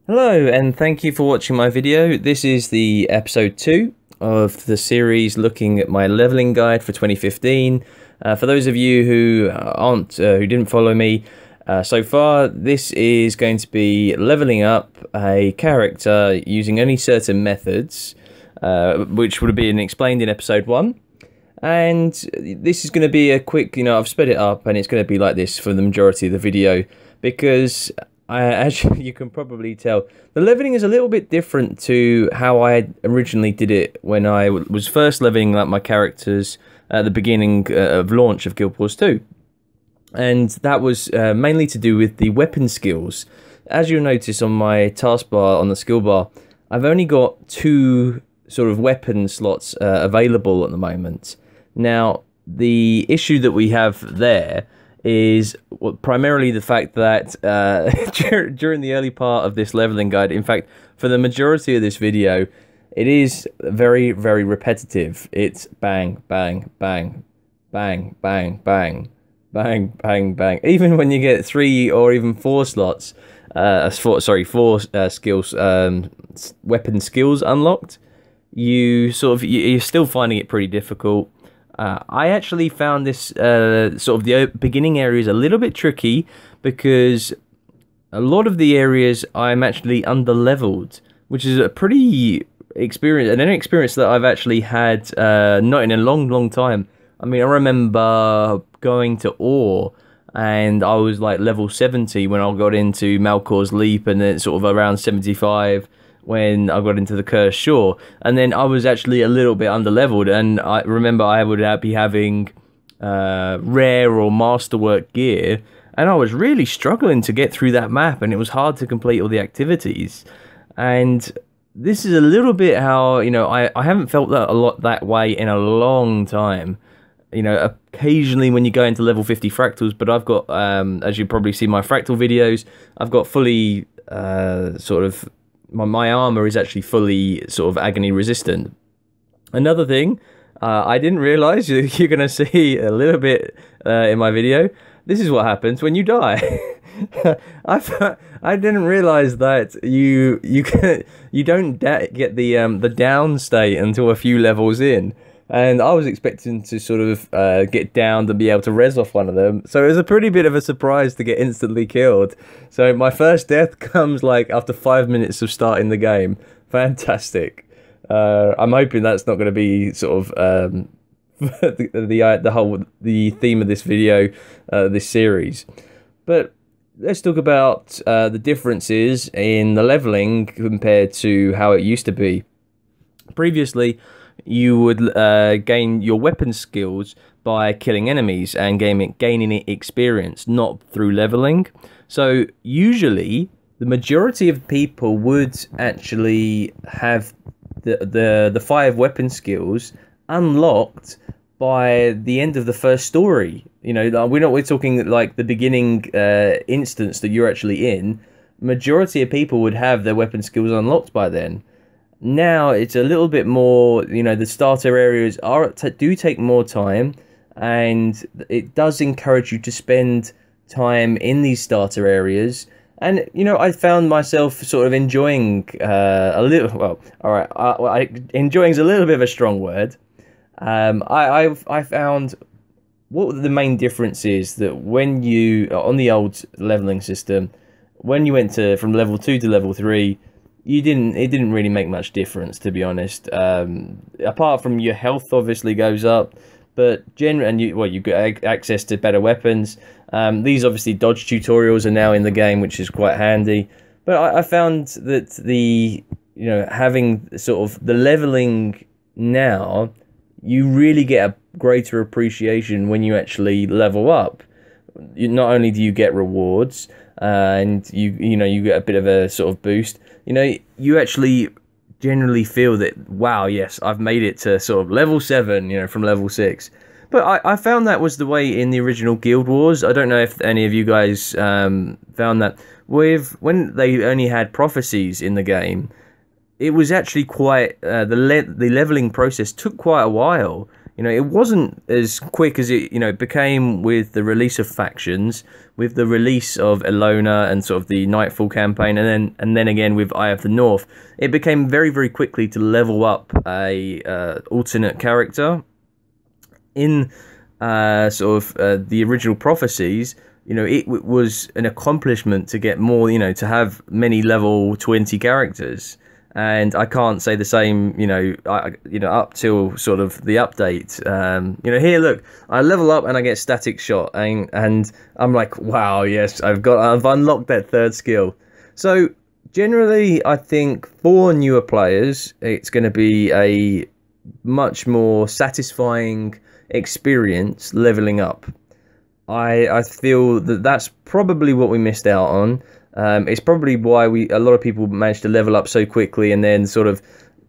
Hello, and thank you for watching my video. This is the episode 2 of the series looking at my leveling guide for 2015. For those of you who who didn't follow me so far, this is going to be leveling up a character using only certain methods, which would have been explained in episode 1. And this is going to be a quick, I've sped it up, and it's going to be like this for the majority of the video, because as you can probably tell, the leveling is a little bit different to how I originally did it when I was first leveling up my characters at the beginning of launch of Guild Wars 2. And that was mainly to do with the weapon skills. As you'll notice on my taskbar, on the skill bar, I've only got 2 sort of weapon slots available at the moment. Now, the issue that we have there is primarily the fact that during the early part of this leveling guide, in fact, for the majority of this video, it is very, very repetitive. It's bang, bang, bang, bang, bang, bang, bang, bang, bang. Even when you get 3 or even 4 slots, 4 skills, weapon skills unlocked, you're still finding it pretty difficult. I actually found this sort of the beginning areas a little bit tricky, because a lot of the areas I'm actually under-leveled, which is a pretty an experience that I've actually had not in a long time. I mean, I remember going to Ore, and I was like level 70 when I got into Malcor's Leap, and then sort of around 75 when I got into the Cursed Shore, and then I was actually a little bit under-leveled, and I remember I would be having rare or masterwork gear, and I was really struggling to get through that map, and it was hard to complete all the activities. And this is a little bit how, I haven't felt that a lot that way in a long time. Occasionally when you go into level 50 fractals, but I've got, as you probably see my fractal videos, I've got fully my armor is actually fully sort of agony resistant. Another thing, I didn't realize, you're going to see a little bit in my video, this is what happens when you die. I didn't realize that you don't get the down state until a few levels in. And I was expecting to sort of get down to be able to res off one of them. So it was a pretty bit of a surprise to get instantly killed. So my first death comes like after 5 minutes of starting the game. Fantastic. I'm hoping that's not going to be sort of the theme of this video, this series. But let's talk about the differences in the leveling compared to how it used to be. Previously, you would gain your weapon skills by killing enemies and gaining experience, not through leveling. So usually the majority of people would actually have the 5 weapon skills unlocked by the end of the first story. We're talking like the beginning instance that you're actually in. Majority of people would have their weapon skills unlocked by then. Now it's a little bit more, the starter areas do take more time, and it does encourage you to spend time in these starter areas. And I found myself sort of enjoying a little. Well, all right, enjoying is a little bit of a strong word. I found what the main difference is that when you on the old leveling system, when you went from level 2 to level 3. It didn't really make much difference, to be honest. Apart from your health obviously goes up, but you get access to better weapons. These obviously dodge tutorials are now in the game, which is quite handy. But I found that having sort of the leveling now, you really get a greater appreciation when you actually level up. Not only do you get rewards, and you get a bit of a sort of boost. You actually generally feel that, wow, yes, I've made it to sort of level 7, from level 6. But I found that was the way in the original Guild Wars. I don't know if any of you guys found that. When they only had prophecies in the game, it was actually quite, the leveling process took quite a while. You know, it wasn't as quick as it, you know, became with the release of Factions, with the release of Elona and sort of the Nightfall campaign, and then again with Eye of the North. It became very, very quickly to level up a alternate character. In the original Prophecies, you know, it was an accomplishment to get more, you know, to have many level 20 characters. And I can't say the same, you know, up till sort of the update. You know, here, look, I level up and I get static shot, and I'm like, wow, yes, I've unlocked that third skill. So generally, I think for newer players, it's going to be a much more satisfying experience leveling up. I feel that that's probably what we missed out on. It's probably why a lot of people managed to level up so quickly and then sort of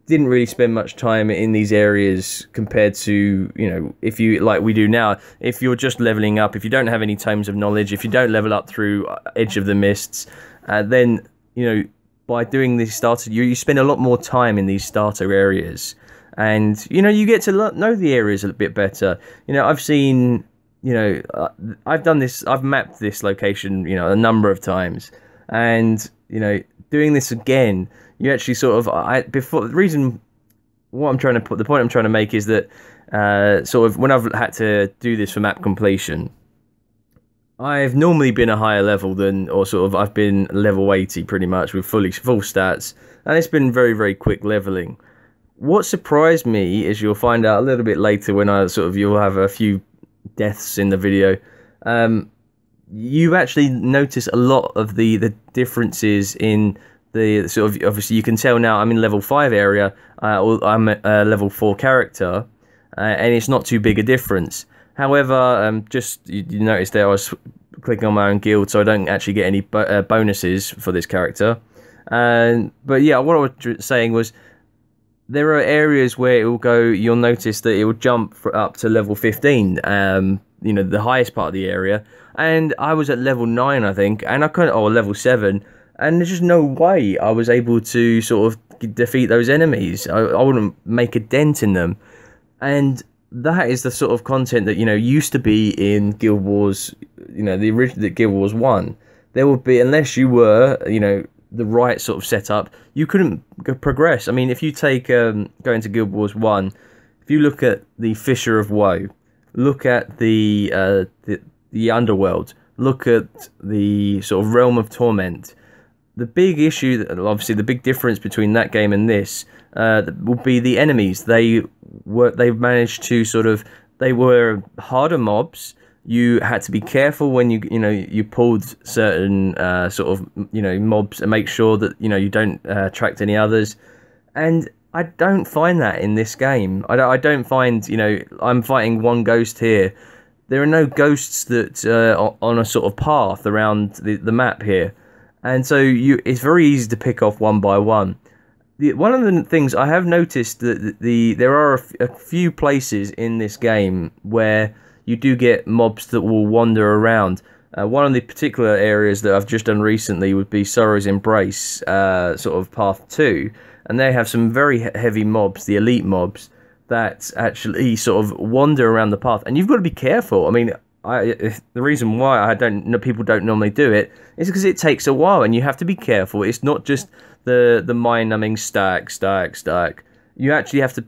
didn't really spend much time in these areas compared to, you know, if you, like we do now, if you're just leveling up, if you don't have any Tomes of Knowledge, if you don't level up through Edge of the Mists, then, you know, by doing these starter, you spend a lot more time in these starter areas. And, you know, you get to know the areas a bit better. You know, I've seen, you know, I've mapped this location, you know, a number of times. And, you know, doing this again, you actually sort of, the point I'm trying to make is that, sort of, when I've had to do this for map completion, I've normally been a higher level than, or sort of, I've been level 80 pretty much with full stats, and it's been very, very quick leveling. What surprised me is, you'll find out a little bit later when you'll have a few deaths in the video, you actually notice a lot of the differences in the sort of, obviously you can tell now I'm in level 5 area, or I'm a level 4 character, and it's not too big a difference. However, just you notice there I was clicking on my own guild, so I don't actually get any bonuses for this character. But yeah, what I was saying was, there are areas where it will go, you'll notice that it will jump up to level 15, you know, the highest part of the area, and I was at level 9, I think, and I couldn't, or level 7, and there's just no way I was able to sort of defeat those enemies. I wouldn't make a dent in them, and that is the sort of content that, you know, used to be in Guild Wars, you know, the original Guild Wars 1. There would be, unless you were, you know, the right sort of setup, you couldn't progress. I mean, if you take go into Guild Wars 1, if you look at the Fissure of Woe, look at the Underworld, look at the sort of Realm of Torment, the big issue, obviously the big difference between that game and this, will be the enemies. They've managed to sort of, they were harder mobs. You had to be careful when you pulled certain sort of, you know, mobs, and make sure that, you know, you don't attract any others. And I don't find that in this game. I don't find, you know, I'm fighting one ghost here. There are no ghosts that on a sort of path around the map here, and so it's very easy to pick off one by one. One of the things I have noticed that there are a few places in this game where you do get mobs that will wander around. One of the particular areas that I've just done recently would be Sorrow's Embrace, sort of path 2, and they have some very heavy mobs, the elite mobs, that actually sort of wander around the path, and you've got to be careful. I mean, the reason why people don't normally do it is because it takes a while, and you have to be careful. It's not just the mind-numbing stack. You actually have to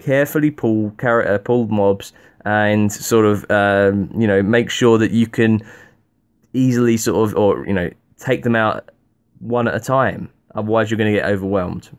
carefully pull mobs, and sort of you know, make sure that you can easily sort of, or, you know, take them out one at a time. Otherwise, you're going to get overwhelmed.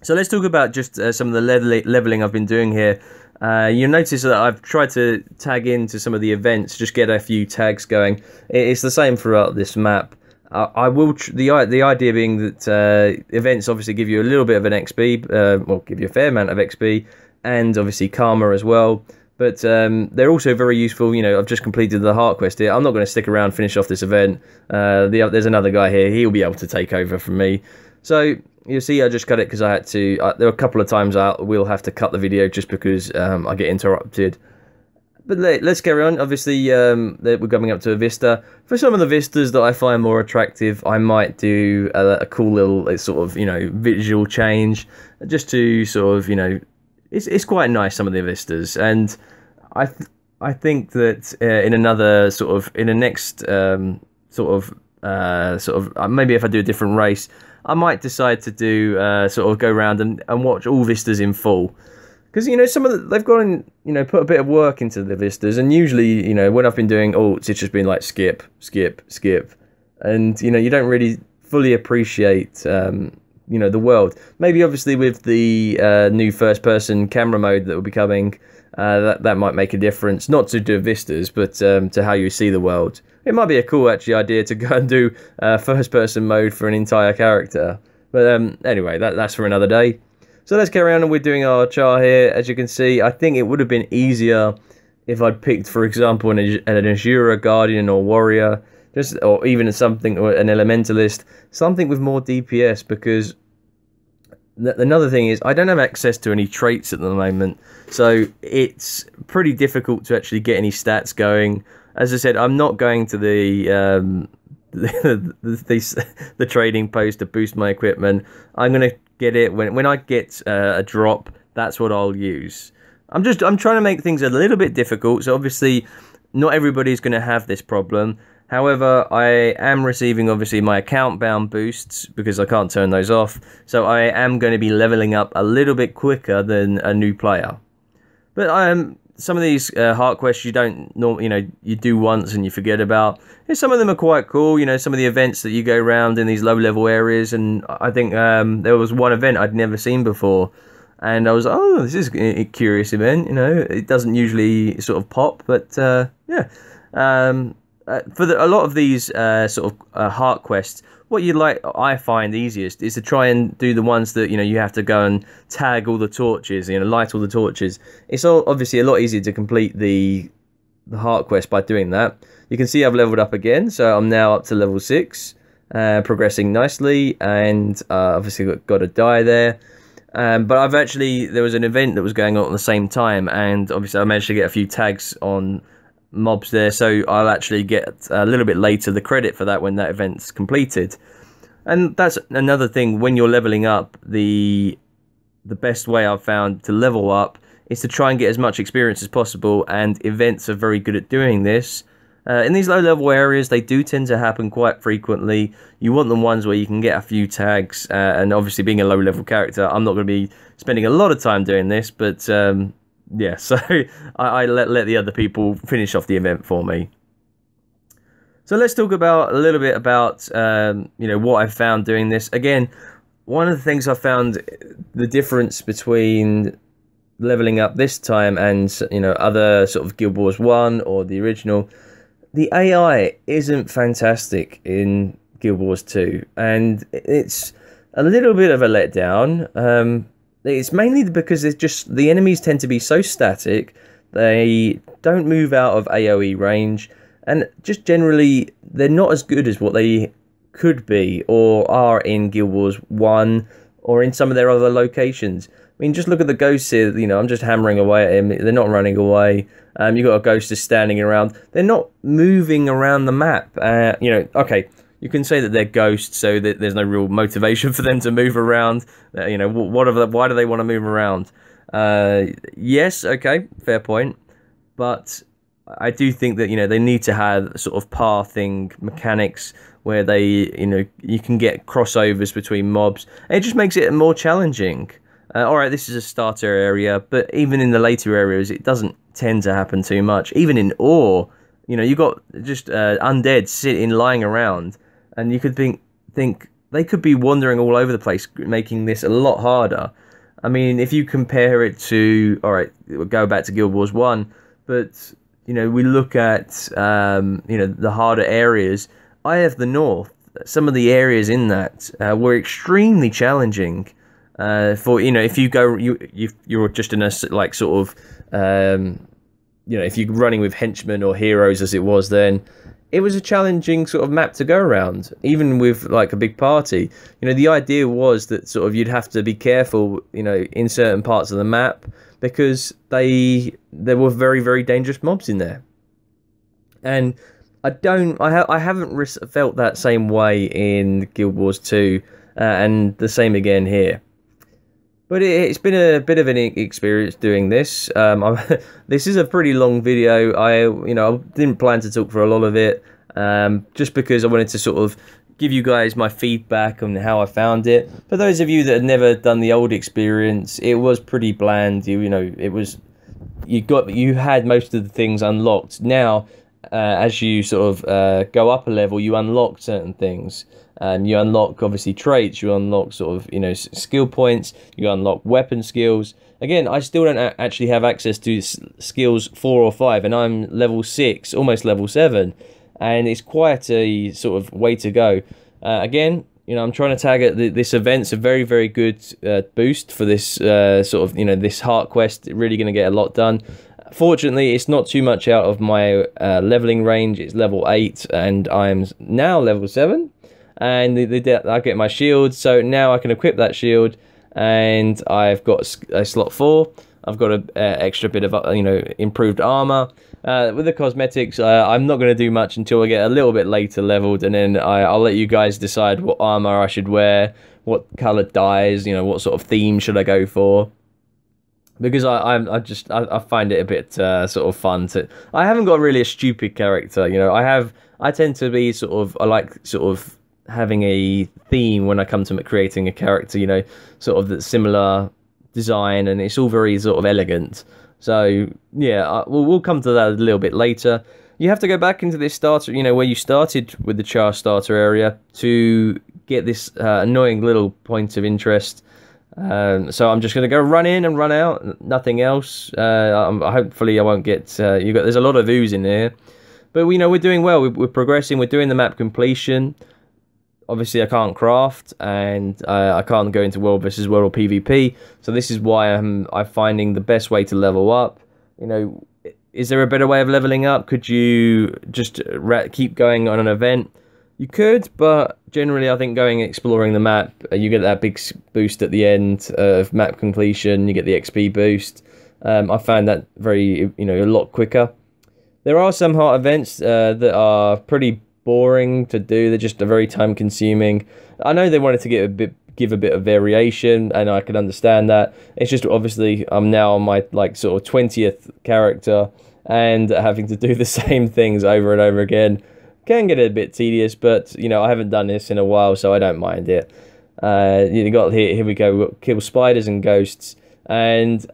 So let's talk about just some of the leveling I've been doing here. You'll notice that I've tried to tag into some of the events, just get a few tags going. It's the same throughout this map. I will the idea being that events obviously give you a little bit of an XP, well, give you a fair amount of XP, and obviously karma as well. But they're also very useful. You know, I've just completed the heart quest here. I'm not going to stick around and finish off this event. There's another guy here. He'll be able to take over from me. So you'll see I just cut it because I had to. There were a couple of times I will have to cut the video just because I get interrupted. But let's carry on. Obviously, we're coming up to a vista. For some of the vistas that I find more attractive, I might do a cool little sort of, you know, visual change, just to sort of, you know, it's quite nice, some of the vistas, and I think that in another sort of, in the next maybe if I do a different race, I might decide to do sort of go around and watch all vistas in full. Because, you know, they've gone and, put a bit of work into the vistas, and usually, when I've been doing alts, it's just been like skip, skip, skip. And, you don't really fully appreciate, the world. Maybe, obviously, with the new first-person camera mode that will be coming, that might make a difference. Not to do vistas, but to how you see the world. It might be a cool, actually, idea to go and do first-person mode for an entire character. But anyway, that's for another day. So let's carry on, and we're doing our chart here. As you can see, I think it would have been easier if I'd picked, for example, an Azure, Guardian, or Warrior, or even something, or an Elementalist, something with more DPS, because another thing is I don't have access to any traits at the moment, so it's pretty difficult to actually get any stats going. As I said, I'm not going to the trading post to boost my equipment. I'm going to get it when I get a drop. That's what I'll use. I'm trying to make things a little bit difficult, so obviously not everybody's going to have this problem. However, I am receiving obviously my account bound boosts because I can't turn those off, so I am going to be leveling up a little bit quicker than a new player. But some of these heart quests you don't normally, you do once and you forget about. Some of them are quite cool. Some of the events that you go around in these low-level areas, and I think there was one event I'd never seen before, and I was like, oh, this is a curious event. It doesn't usually sort of pop, but yeah. For a lot of these heart quests, what I find easiest is to try and do the ones that you have to go and tag all the torches, light all the torches. It's obviously a lot easier to complete the heart quest by doing that. You can see I've leveled up again, so I'm now up to level 6, progressing nicely, and obviously got a die there. But there was an event that was going on at the same time, and obviously I managed to get a few tags on mobs there, so I'll actually get a little bit later the credit for that when that event's completed. And that's another thing, when you're leveling up, the best way I've found to level up is to try and get as much experience as possible, and events are very good at doing this. In these low level areas, they do tend to happen quite frequently. You want the ones where you can get a few tags, and obviously being a low level character, I'm not going to be spending a lot of time doing this, but yeah, so I let the other people finish off the event for me. So let's talk a little bit about what I've found doing this. Again, one of the things I found, the difference between leveling up this time and other sort of Guild Wars 1 or the original, the AI isn't fantastic in Guild Wars 2, and it's a little bit of a letdown. It's mainly because the enemies tend to be so static, they don't move out of AoE range, and just generally they're not as good as what they could be or are in Guild Wars 1 or in some of their other locations. I mean, just look at the ghosts here. I'm just hammering away at him. They're not running away. You've got a ghost just standing around. They're not moving around the map. Okay, you can say that they're ghosts, so that there's no real motivation for them to move around. Why do they want to move around? Yes, okay, fair point. But I do think that they need to have sort of pathing mechanics where they you can get crossovers between mobs. And it just makes it more challenging. Alright, this is a starter area, but even in the later areas, it doesn't tend to happen too much. Even in Ore, you got just undead lying around, and you could think they could be wandering all over the place, making this a lot harder. I mean, if you compare it to, alright, we'll go back to Guild Wars 1, but, we look at, the harder areas. I have the North. Some of the areas in that were extremely challenging. For if you go, you're just in a like sort of if you're running with henchmen or heroes as it was then, it was a challenging sort of map to go around, even with like a big party. The idea was that sort of you'd have to be careful, in certain parts of the map, because there were very, very dangerous mobs in there. And I haven't felt that same way in Guild Wars 2, and the same again here. But it's been a bit of an experience doing this. This is a pretty long video. I didn't plan to talk for a lot of it, just because I wanted to sort of give you guys my feedback on how I found it. For those of you that had never done the old experience, it was pretty bland. You had most of the things unlocked. Now, as you sort of go up a level, you unlock certain things. You unlock, obviously, traits, you unlock sort of, skill points, you unlock weapon skills. Again, I still don't actually have access to skills 4 or 5, and I'm level 6, almost level 7, and it's quite a sort of way to go. Again, I'm trying to tag it, this event's a very, very good boost for this sort of, this heart quest, really going to get a lot done. Fortunately, it's not too much out of my leveling range. It's level 8, and I'm now level 7. And I get my shield, so now I can equip that shield, and I've got a slot 4. I've got an extra bit of improved armor. With the cosmetics, I'm not going to do much until I get a little bit later leveled, and then I'll let you guys decide what armor I should wear, what color dyes, what sort of theme should I go for. Because I find it a bit sort of fun to. I haven't got really a stupid character, I tend to be I like sort of having a theme when I come to creating a character, sort of that similar design, and it's all very sort of elegant. So yeah, we'll come to that a little bit later. You have to go back into this starter, where you started with the char starter area to get this annoying little point of interest. So I'm just going to go run in and run out, nothing else. Hopefully I won't get, there's a lot of ooze in there. But we're doing well, we're progressing, we're doing the map completion. Obviously I can't craft, and I can't go into world versus world or PvP. So this is why I'm finding the best way to level up. Is there a better way of leveling up? Could you just keep going on an event? You could, but generally I think going exploring the map, you get that big boost at the end of map completion, you get the XP boost. I found that very, a lot quicker. There are some heart events that are pretty boring to do. They're just very time consuming. I know they wanted to give a bit of variation, and I can understand that. It's just obviously I'm now on my sort of 20th character, and having to do the same things over and over again can get a bit tedious, but I haven't done this in a while, so I don't mind it. You got here we go, we've got kill spiders and ghosts, and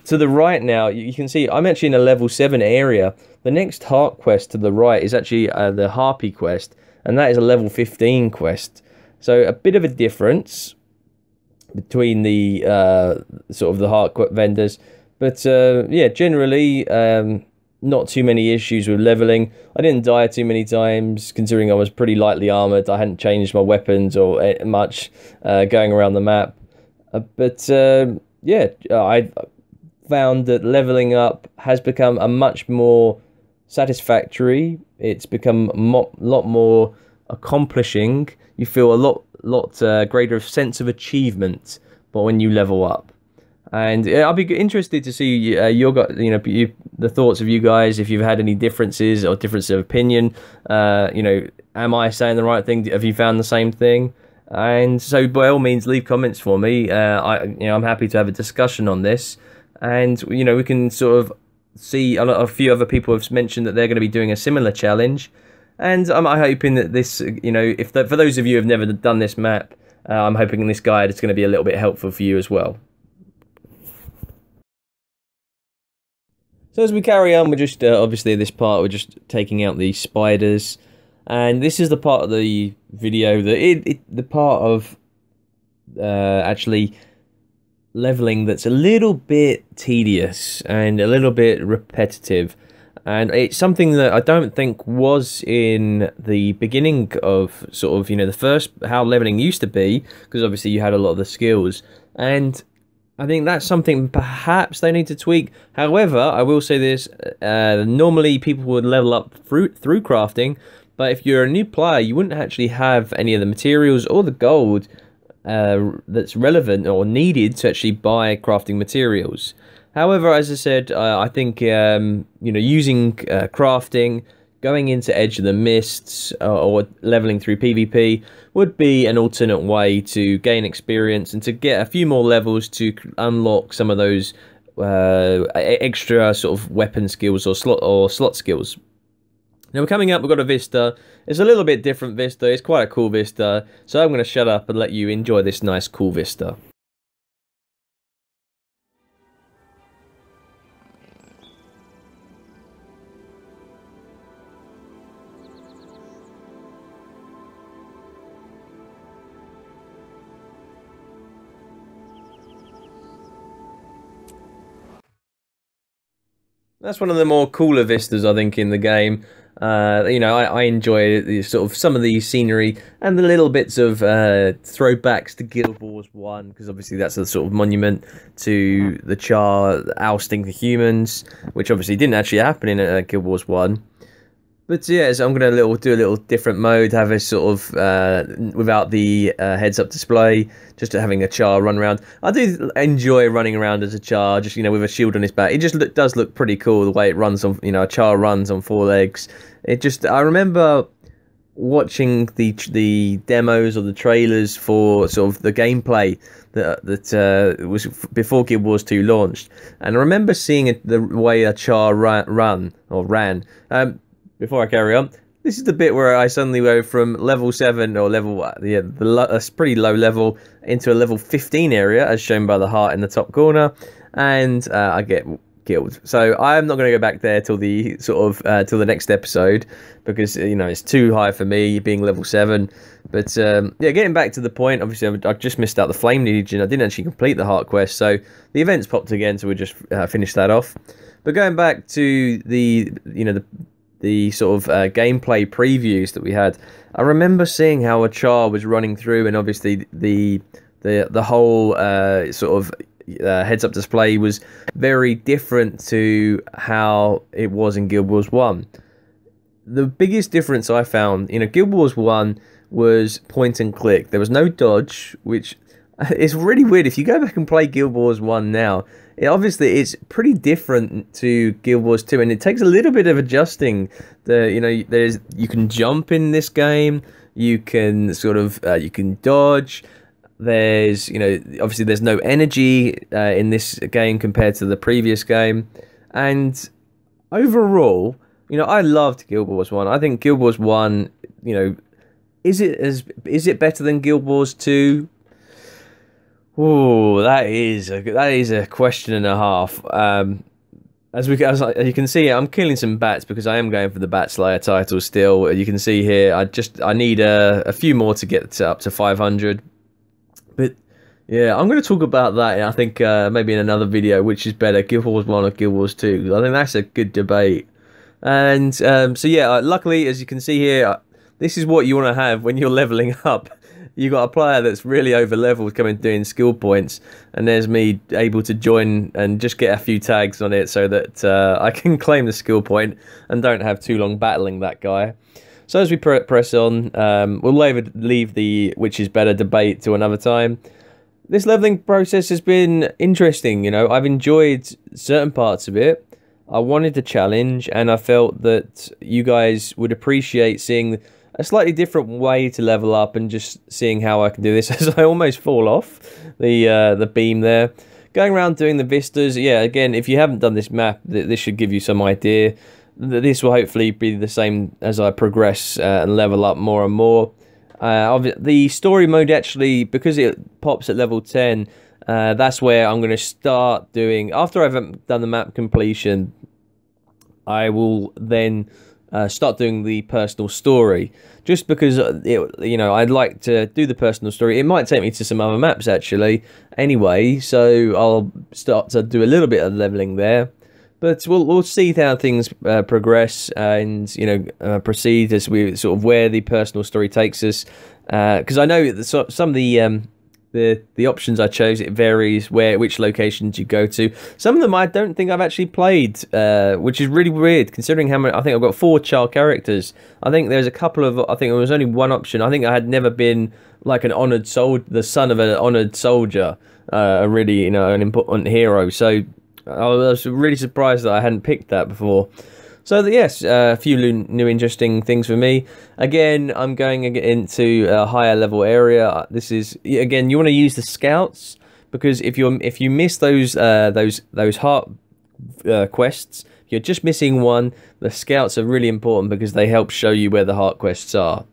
to the right now you can see I'm actually in a level 7 area. The next heart quest to the right is actually the Harpy quest, and that is a level 15 quest. So a bit of a difference between the sort of the heart vendors, but yeah, generally not too many issues with leveling. I didn't die too many times, considering I was pretty lightly armored. I hadn't changed my weapons or much going around the map. But yeah, I found that leveling up has become a much more satisfactory. It's become a lot more accomplishing. You feel a lot greater sense of achievement, but when you level up. And I'll be interested to see the thoughts of you guys, if you've had any differences or difference of opinion. Am I saying the right thing? Have you found the same thing? And so by all means, leave comments for me. I'm happy to have a discussion on this, and we can sort of see a few other people have mentioned that they're going to be doing a similar challenge, and I'm hoping that this, for those of you who have never done this map, I'm hoping this guide is going to be a little bit helpful for you as well. So as we carry on, we're just obviously at this part we're just taking out the spiders, and this is the part of the video that the part of actually leveling that's a little bit tedious and a little bit repetitive, and it's something that I don't think was in the beginning of sort of the first how leveling used to be, because obviously you had a lot of the skills, and I think that's something perhaps they need to tweak. However, I will say this, normally people would level up through crafting, but if you're a new player, you wouldn't actually have any of the materials or the gold that's relevant or needed to actually buy crafting materials. However, as I said, I think using crafting going into Edge of the Mists or leveling through PvP would be an alternate way to gain experience and to get a few more levels to unlock some of those extra sort of weapon skills or slot skills. Now coming up, we've got a Vista. It's a little bit different Vista. It's quite a cool Vista. So I'm going to shut up and let you enjoy this nice cool Vista. That's one of the more cooler vistas, I think, in the game. You know, I enjoy the sort of some of the scenery and the little bits of throwbacks to Guild Wars 1, because obviously that's a sort of monument to the Char ousting the humans, which obviously didn't actually happen in Guild Wars 1. But yeah, so I'm going to do a little different mode, have a sort of, without the heads-up display, just having a Char run around. I do enjoy running around as a Char, just, you know, with a shield on his back. It just does look pretty cool, the way it runs on, you know, a Char runs on 4 legs. It just, I remember watching the demos or the trailers for sort of the gameplay that was before Guild Wars 2 launched. And I remember seeing the way a Char ran. Before I carry on, this is the bit where I suddenly go from level 7 or level, a pretty low level, into a level 15 area, as shown by the heart in the top corner, and I get killed. So I'm not going to go back there till the till the next episode, because you know it's too high for me, being level 7. But yeah, getting back to the point, obviously I just missed out the Flame Legion. I didn't actually complete the heart quest, so the events popped again, so we just finished that off. But going back to the sort of gameplay previews that we had, I remember seeing how a Char was running through, and obviously the whole sort of heads-up display was very different to how it was in Guild Wars 1. The biggest difference I found, you know, Guild Wars 1 was point and click. There was no dodge, which is really weird. If you go back and play Guild Wars 1 now, obviously it's pretty different to Guild Wars 2, and it takes a little bit of adjusting. You can jump in this game, you can sort of you can dodge. There's, you know, obviously there's no energy in this game compared to the previous game, and overall, you know, I loved Guild Wars 1. I think Guild Wars 1, you know, is it better than Guild Wars 2? Oh, that is a question and a half. As you can see, I'm killing some bats because I am going for the Bat Slayer title still. You can see here, I need a few more to get up to 500. But yeah, I'm going to talk about that. I think maybe in another video, which is better, Guild Wars 1 or Guild Wars 2. I think that's a good debate. And so yeah, luckily, as you can see here, this is what you want to have when you're leveling up. You got a player that's really over leveled coming doing skill points, and there's me able to join and just get a few tags on it so that I can claim the skill point and don't have too long battling that guy. So as we press on, we'll leave the which is better debate to another time. This leveling process has been interesting. You know, I've enjoyed certain parts of it. I wanted a challenge, and I felt that you guys would appreciate seeing a slightly different way to level up and just seeing how I can do this as I almost fall off the beam there. Going around doing the vistas, yeah, again, if you haven't done this map, this should give you some idea. This will hopefully be the same as I progress and level up more and more. The story mode, actually, because it pops at level 10, that's where I'm going to start doing, after I've done the map completion, I will then start doing the personal story, just because you know, I'd like to do the personal story. It might take me to some other maps actually anyway, so I'll start to do a little bit of leveling there, but we'll see how things progress and, you know, proceed as we sort of where the personal story takes us, because I know that some of the options I chose, it varies which locations you go to. Some of them I don't think I've actually played, which is really weird considering how many. I think I've got 4 child characters. I think there's a couple of. I think there was only one option. I think I had never been like an honored soldier, the son of an honored soldier, really, you know, an important hero. So I was really surprised that I hadn't picked that before. So yes, a few new interesting things for me. Again, I'm going into a higher level area. This is, again, you want to use the scouts, because if you miss those heart quests, you're just missing one. The scouts are really important because they help show you where the heart quests are.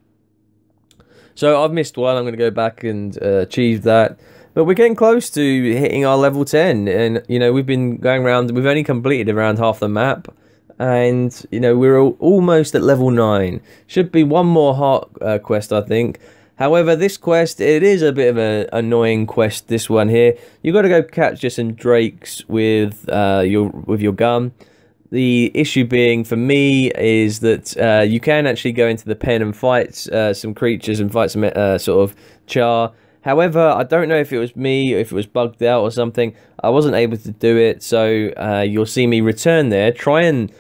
So I've missed one. I'm going to go back and achieve that. But we're getting close to hitting our level 10, and we've been going around. We've only completed around half the map. And we're almost at level 9. Should be one more heart quest, I think. However, this quest, it is a bit of an annoying quest, this one here. You got to go capture some drakes with your gun. The issue being for me is that you can actually go into the pen and fight some creatures and fight some sort of char. However, I don't know if it was me or if it was bugged out or something. I wasn't able to do it, so you'll see me return there, try and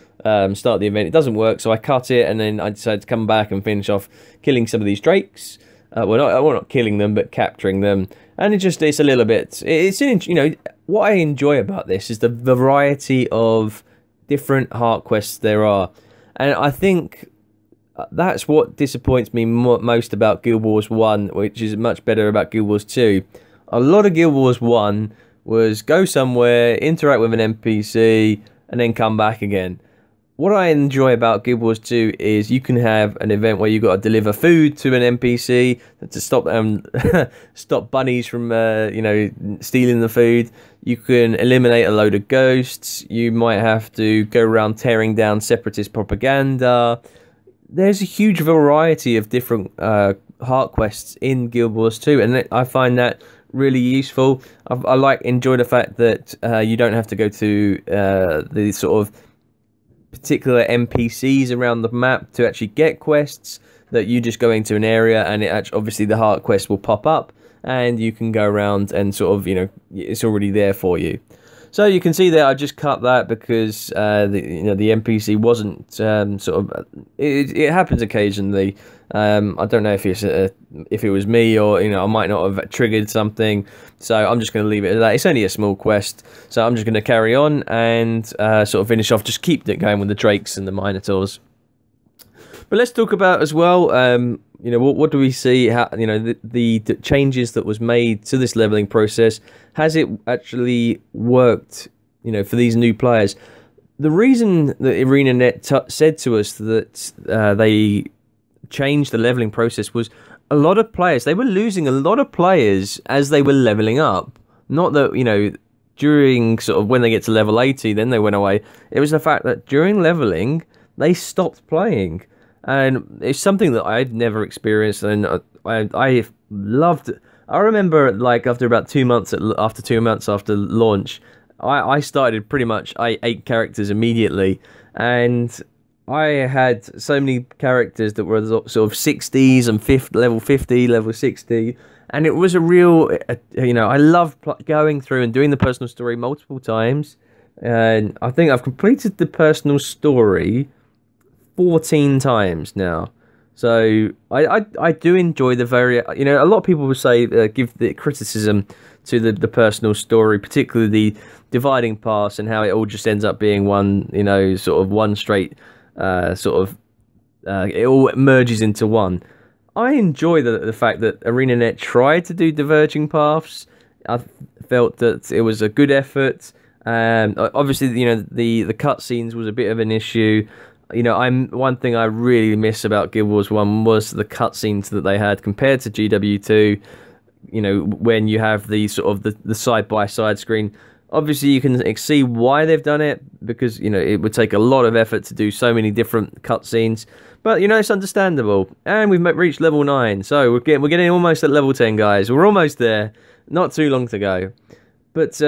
start the event. It doesn't work, so I cut it, and then I decided to come back and finish off killing some of these drakes. Well, not killing them, but capturing them. And it's a little bit. What I enjoy about this is the variety of different heart quests there are, and I think that's what disappoints me most about Guild Wars 1, which is much better about Guild Wars 2. A lot of Guild Wars 1 was go somewhere, interact with an NPC, and then come back again. What I enjoy about Guild Wars 2 is you can have an event where you've got to deliver food to an NPC to stop stop bunnies from stealing the food. You can eliminate a load of ghosts. You might have to go around tearing down separatist propaganda. There's a huge variety of different heart quests in Guild Wars 2, and I find that really useful. I enjoy the fact that you don't have to go to the sort of particular NPCs around the map to actually get quests, that you just go into an area and obviously the heart quest will pop up and you can go around and sort of, it's already there for you. So you can see there I just cut that because the NPC wasn't it happens occasionally. I don't know if it was me or I might not have triggered something, so I'm just going to leave it at that. It's only a small quest, so I'm just going to carry on and sort of finish off. Just keep it going with the drakes and the minotaurs. But let's talk about as well. What do we see? How the changes that was made to this leveling process? Has it actually worked? For these new players, the reason that ArenaNet said to us that they changed the leveling process was a lot of players. They were losing a lot of players as they were leveling up. Not that during sort of when they get to level 80, then they went away. It was the fact that during leveling they stopped playing. And it's something that I'd never experienced, and I loved it. I remember, like, after about 2 months, after launch, I started pretty much 8 characters immediately, and I had so many characters that were sort of 60s and level 50, level 60, and it was a real, I loved going through and doing the personal story multiple times, and I think I've completed the personal story 14 times now. So I do enjoy the a lot of people will say give the criticism to the personal story, particularly the dividing paths and how it all just ends up being one, sort of one straight it all merges into one. I enjoy the fact that ArenaNet tried to do diverging paths. I felt that it was a good effort. Obviously, the cutscenes was a bit of an issue. One thing I really miss about Guild Wars 1 was the cutscenes that they had compared to GW2. When you have the sort of the side-by-side screen. Obviously, you can see why they've done it, because, it would take a lot of effort to do so many different cutscenes. But, it's understandable. And we've reached level 9, so we're getting almost at level 10, guys. We're almost there. Not too long to go. But,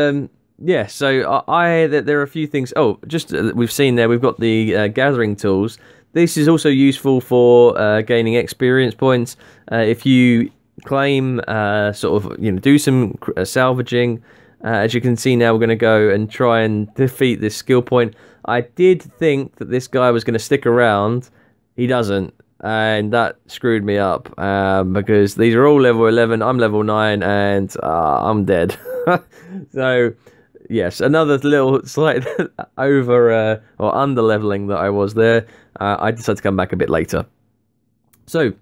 yeah, so there are a few things. Oh, just we've seen there, we've got the gathering tools. This is also useful for gaining experience points. If you claim, do some salvaging. As you can see now, we're going to go and try and defeat this skill point. I did think that this guy was going to stick around. He doesn't. And that screwed me up. Because these are all level 11. I'm level 9 and I'm dead. So, yes, another little slight over or under leveling that I was there. I decided to come back a bit later. So,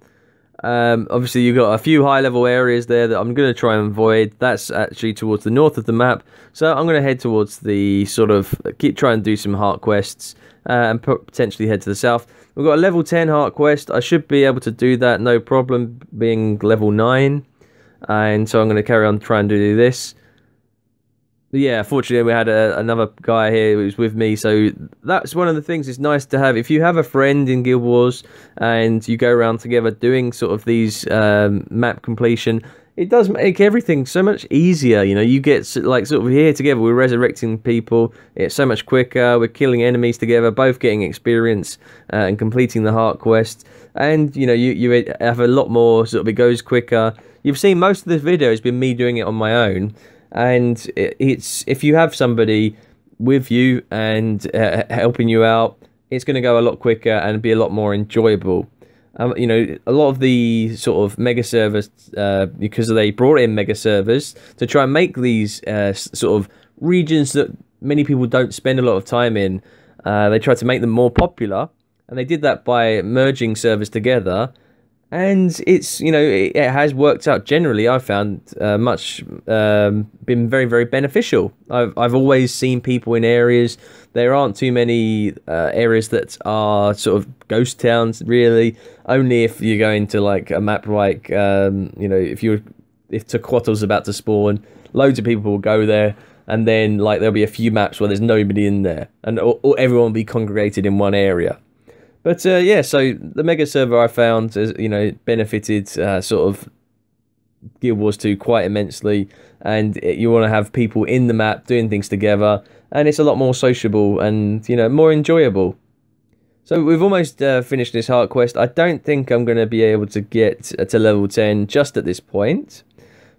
obviously you've got a few high level areas there that I'm going to try and avoid. That's actually towards the north of the map. So I'm going to head towards the sort of, try and do some heart quests and potentially head to the south. We've got a level 10 heart quest. I should be able to do that, no problem, being level 9. And so I'm going to carry on trying to do this. But yeah, fortunately we had another guy here who was with me, so that's one of the things it's nice to have. If you have a friend in Guild Wars and you go around together doing sort of these map completion, it does make everything so much easier. You know, you get like sort of here together, we're resurrecting people, it's so much quicker, we're killing enemies together, both getting experience and completing the heart quest. And you know, you have a lot more, sort of it goes quicker. You've seen most of this video has been me doing it on my own. And it's, if you have somebody with you and helping you out, it's going to go a lot quicker and be a lot more enjoyable. You know, a lot of the sort of mega servers, because they brought in mega servers to try and make these sort of regions that many people don't spend a lot of time in, they tried to make them more popular, and they did that by merging servers together. And it's, you know, it has worked out generally. I've found been very, very beneficial. I've always seen people in areas. There aren't too many areas that are sort of ghost towns, really. Only if you go into like a map like, you know, if Tequattle's about to spawn, loads of people will go there. And then like there'll be a few maps where there's nobody in there, and or everyone will be congregated in one area. But yeah, so the mega server I found has, you know, benefited sort of Guild Wars 2 quite immensely, and you want to have people in the map doing things together, and it's a lot more sociable and, you know, more enjoyable. So we've almost finished this heart quest. I don't think I'm going to be able to get to level 10 just at this point,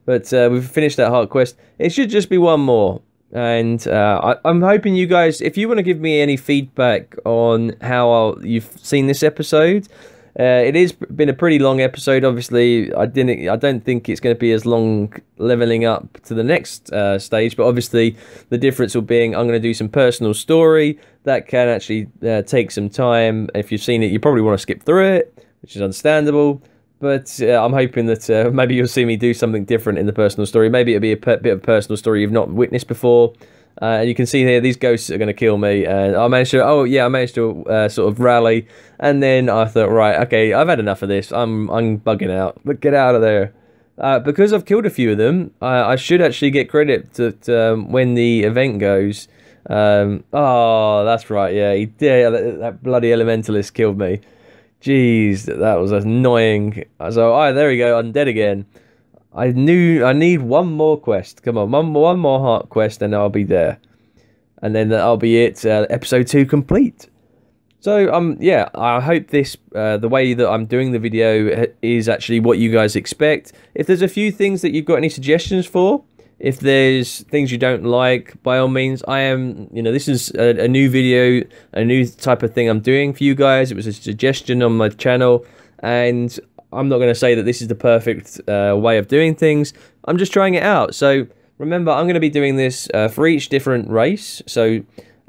but we've finished that heart quest. It should just be one more. And I'm hoping you guys, if you want to give me any feedback on how you've seen this episode, it has been a pretty long episode. Obviously, I don't think it's going to be as long leveling up to the next stage. But obviously, the difference will being I'm going to do some personal story that can actually take some time. If you've seen it, you probably want to skip through it, which is understandable. But I'm hoping that maybe you'll see me do something different in the personal story. Maybe it'll be a bit of a personal story you've not witnessed before. And you can see here, these ghosts are going to kill me. And I managed to, oh yeah, I managed to sort of rally. And then I thought, right, okay, I've had enough of this. I'm bugging out. But get out of there. Because I've killed a few of them, I should actually get credit to when the event goes. Oh, that's right, yeah, he did. That bloody elementalist killed me. Jeez, that was annoying. So, oh, there we go, I'm dead again. I need one more quest. Come on, one more heart quest and I'll be there. And then that'll be it, episode 2 complete. So, yeah, I hope this, the way that I'm doing the video is actually what you guys expect. If there's a few things that you've got any suggestions for, if there's things you don't like, by all means, I am, you know, this is a new video, a new type of thing I'm doing for you guys. It was a suggestion on my channel, and I'm not going to say that this is the perfect way of doing things. I'm just trying it out. So remember, I'm going to be doing this for each different race. So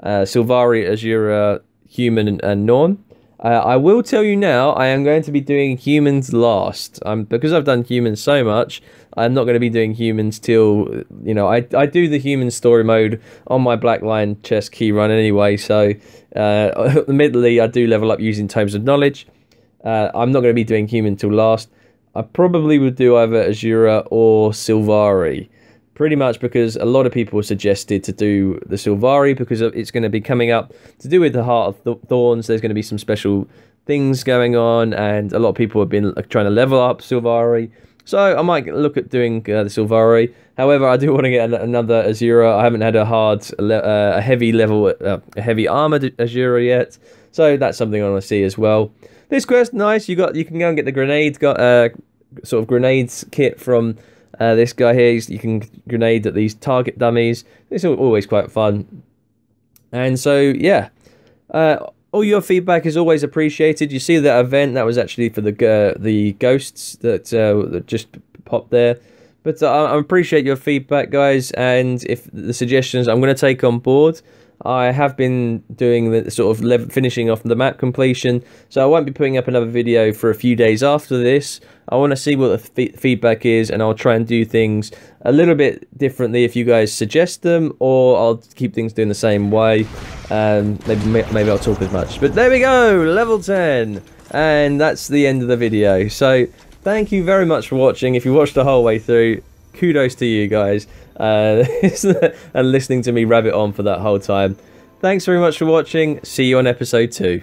Sylvari, Azura, Human, and Norn. I will tell you now, I am going to be doing humans last. Because I've done humans so much, I'm not going to be doing humans till, you know, I do the human story mode on my Black Lion chest key run anyway, so admittedly I do level up using Tomes of Knowledge. I'm not going to be doing human till last. I probably would do either Azura or Sylvari. Pretty much because a lot of people suggested to do the Sylvari because it's going to be coming up to do with the Heart of Thorns. There's going to be some special things going on, and a lot of people have been trying to level up Sylvari. So I might look at doing the Sylvari. However, I do want to get another Azura. I haven't had a heavy armored Azura yet, so that's something I want to see as well. This quest, nice. You can go and get the grenades. Got a sort of grenades kit from this guy here. You can grenade at these target dummies. It's always quite fun. And so yeah, all your feedback is always appreciated. You see that event, that was actually for the ghosts that just popped there. But I appreciate your feedback, guys, and if the suggestions I'm going to take on board. I have been doing the sort of finishing off the map completion, so I won't be putting up another video for a few days after this. I want to see what the feedback is, and I'll try and do things a little bit differently if you guys suggest them, or I'll keep things doing the same way. Maybe I'll talk as much. But there we go, level 10, and that's the end of the video. So thank you very much for watching. If you watched the whole way through, kudos to you guys. And listening to me rabbit on for that whole time. Thanks very much for watching. See you on episode 2.